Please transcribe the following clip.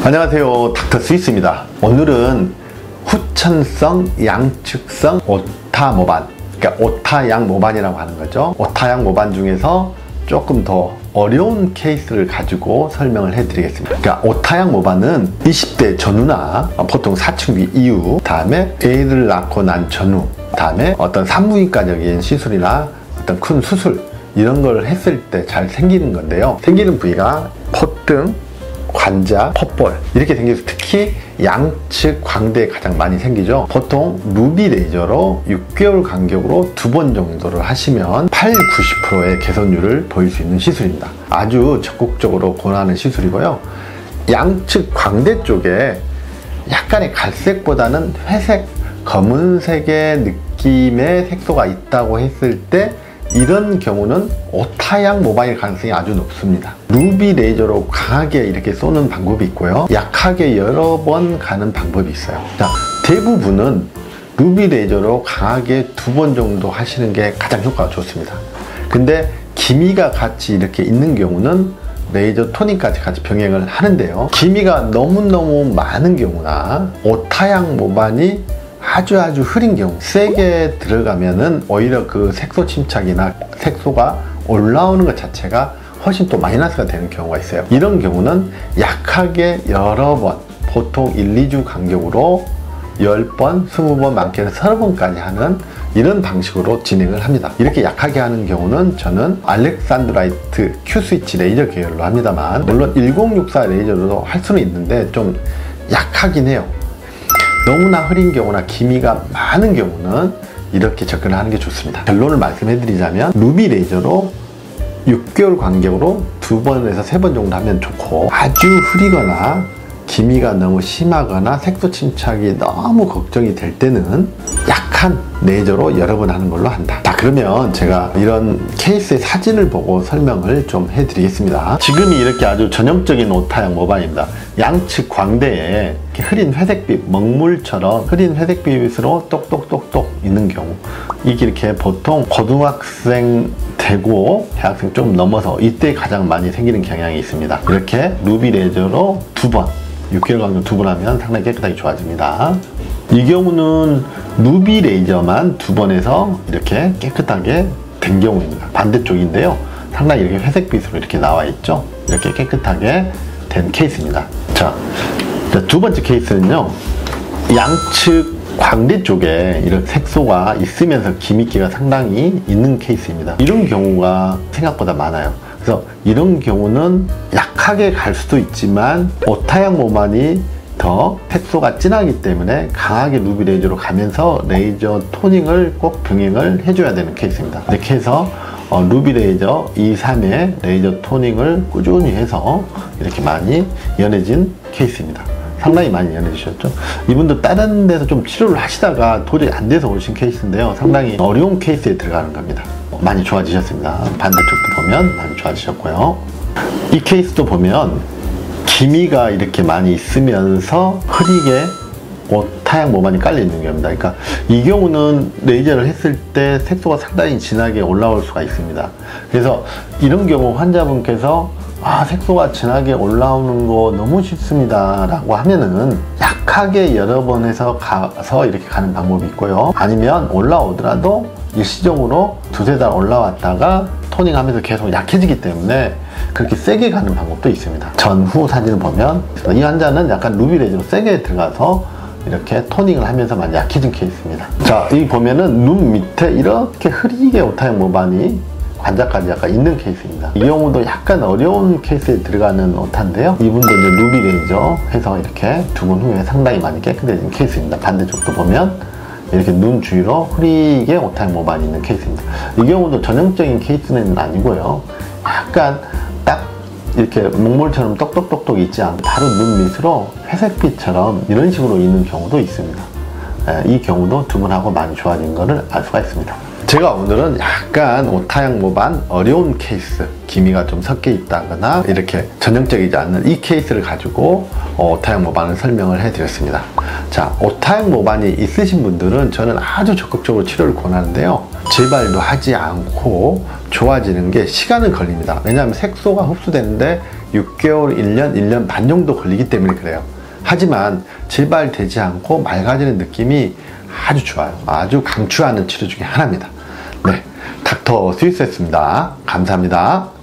안녕하세요, 닥터 스위스입니다. 오늘은 후천성 양측성 오타 모반, 그러니까 오타양 모반이라고 하는 거죠. 오타양 모반 중에서 조금 더 어려운 케이스를 가지고 설명을 해드리겠습니다. 그러니까 오타양 모반은 20대 전후나 보통 사춘기 이후, 다음에 애를 낳고 난 전후, 다음에 어떤 산부인과적인 시술이나 어떤 큰 수술 이런 걸 했을 때 잘 생기는 건데요. 생기는 부위가 콧등, 관자, 폿볼 이렇게 생겨서 특히 양측 광대에 가장 많이 생기죠. 보통 루비 레이저로 6개월 간격으로 2번 정도를 하시면 80~90%의 개선율을 보일 수 있는 시술입니다. 아주 적극적으로 권하는 시술이고요. 양측 광대 쪽에 약간의 갈색보다는 회색, 검은색의 느낌의 색소가 있다고 했을 때 이런 경우는 오타양 모반일 가능성이 아주 높습니다. 루비 레이저로 강하게 이렇게 쏘는 방법이 있고요, 약하게 여러 번 가는 방법이 있어요. 자, 대부분은 루비 레이저로 강하게 2번 정도 하시는 게 가장 효과가 좋습니다. 근데 기미가 같이 이렇게 있는 경우는 레이저 토닝까지 같이 병행을 하는데요, 기미가 너무너무 많은 경우나 오타양 모반이 아주 흐린 경우, 세게 들어가면은 오히려 그 색소 침착이나 색소가 올라오는 것 자체가 훨씬 또 마이너스가 되는 경우가 있어요. 이런 경우는 약하게 여러 번, 보통 1~2주 간격으로 10번, 20번, 많게는 30번까지 하는 이런 방식으로 진행을 합니다. 이렇게 약하게 하는 경우는 저는 알렉산드라이트 Q-스위치 레이저 계열로 합니다만, 물론 1064 레이저로도 할 수는 있는데 좀 약하긴 해요. 너무나 흐린 경우나 기미가 많은 경우는 이렇게 접근을 하는 게 좋습니다. 결론을 말씀해 드리자면 루비 레이저로 6개월 간격으로 2번에서 3번 정도 하면 좋고, 아주 흐리거나 기미가 너무 심하거나 색소 침착이 너무 걱정이 될 때는 약한 레이저로 여러 번 하는 걸로 한다. 자, 그러면 제가 이런 케이스의 사진을 보고 설명을 좀 해드리겠습니다. 지금이 이렇게 아주 전형적인 오타양 모반입니다. 양측 광대에 이렇게 흐린 회색빛, 먹물처럼 흐린 회색빛으로 똑똑똑똑 있는 경우, 이게 이렇게 보통 고등학생 되고 대학생 좀 넘어서 이때 가장 많이 생기는 경향이 있습니다. 이렇게 루비 레이저로 2번, 6개월 간격 2번 하면 상당히 깨끗하게 좋아집니다. 이 경우는 루비 레이저만 2번에서 이렇게 깨끗하게 된 경우입니다. 반대쪽인데요, 상당히 이렇게 회색빛으로 이렇게 나와 있죠. 이렇게 깨끗하게 된 케이스입니다. 자, 두 번째 케이스는요, 양측 광대 쪽에 이런 색소가 있으면서 기미기가 상당히 있는 케이스입니다. 이런 경우가 생각보다 많아요. 그래서 이런 경우는 약하게 갈 수도 있지만 오타양 모반이 더 색소가 진하기 때문에 강하게 루비 레이저로 가면서 레이저 토닝을 꼭 병행을 해줘야 되는 케이스입니다. 이렇게 해서 루비 레이저 2, 3회 레이저 토닝을 꾸준히 해서 이렇게 많이 연해진 케이스입니다. 상당히 많이 연해지셨죠. 이분도 다른 데서 좀 치료를 하시다가 도저히 안 돼서 오신 케이스인데요, 상당히 어려운 케이스에 들어가는 겁니다. 많이 좋아지셨습니다. 반대쪽도 보면 많이 좋아지셨고요. 이 케이스도 보면 기미가 이렇게 많이 있으면서 흐리게 오타양 모반이 깔려 있는 겁니다. 그러니까 이 경우는 레이저를 했을 때 색소가 상당히 진하게 올라올 수가 있습니다. 그래서 이런 경우 환자분께서 색소가 진하게 올라오는 거 너무 싫습니다 라고 하면은 약하게 여러 번 해서 가서 이렇게 가는 방법이 있고요, 아니면 올라오더라도 일시적으로 2~3달 올라왔다가 토닝하면서 계속 약해지기 때문에 그렇게 세게 가는 방법도 있습니다. 전후 사진을 보면 이 환자는 약간 루비 레이저로 세게 들어가서 이렇게 토닝을 하면서 많이 약해진 케이스입니다. 자, 여기 보면은 눈 밑에 이렇게 흐리게 오타양 모반이 관자까지 약간 있는 케이스입니다. 이 경우도 약간 어려운 케이스에 들어가는 오타인데요, 이분도 이제 루비 레이저 해서 이렇게 2번 후에 상당히 많이 깨끗해진 케이스입니다. 반대쪽도 보면 이렇게 눈 주위로 흐리게 오타양 모반이 있는 케이스입니다. 이 경우도 전형적인 케이스는 아니고요, 약간 딱 이렇게 먹물처럼 똑똑똑똑 있지 않고 바로 눈 밑으로 회색빛처럼 이런 식으로 있는 경우도 있습니다. 이 경우도 2번 하고 많이 좋아진 것을 알 수가 있습니다. 제가 오늘은 약간 오타양 모반 어려운 케이스, 기미가 좀 섞여 있다거나 이렇게 전형적이지 않는 이 케이스를 가지고 오타양 모반을 설명을 해 드렸습니다. 자, 오타양 모반이 있으신 분들은 저는 아주 적극적으로 치료를 권하는데요, 재발도 하지 않고 좋아지는 게 시간은 걸립니다. 왜냐하면 색소가 흡수되는데 6개월, 1년, 1년 반 정도 걸리기 때문에 그래요. 하지만 재발되지 않고 맑아지는 느낌이 아주 좋아요. 아주 강추하는 치료 중에 하나입니다. 네, 닥터 스위스였습니다. 감사합니다.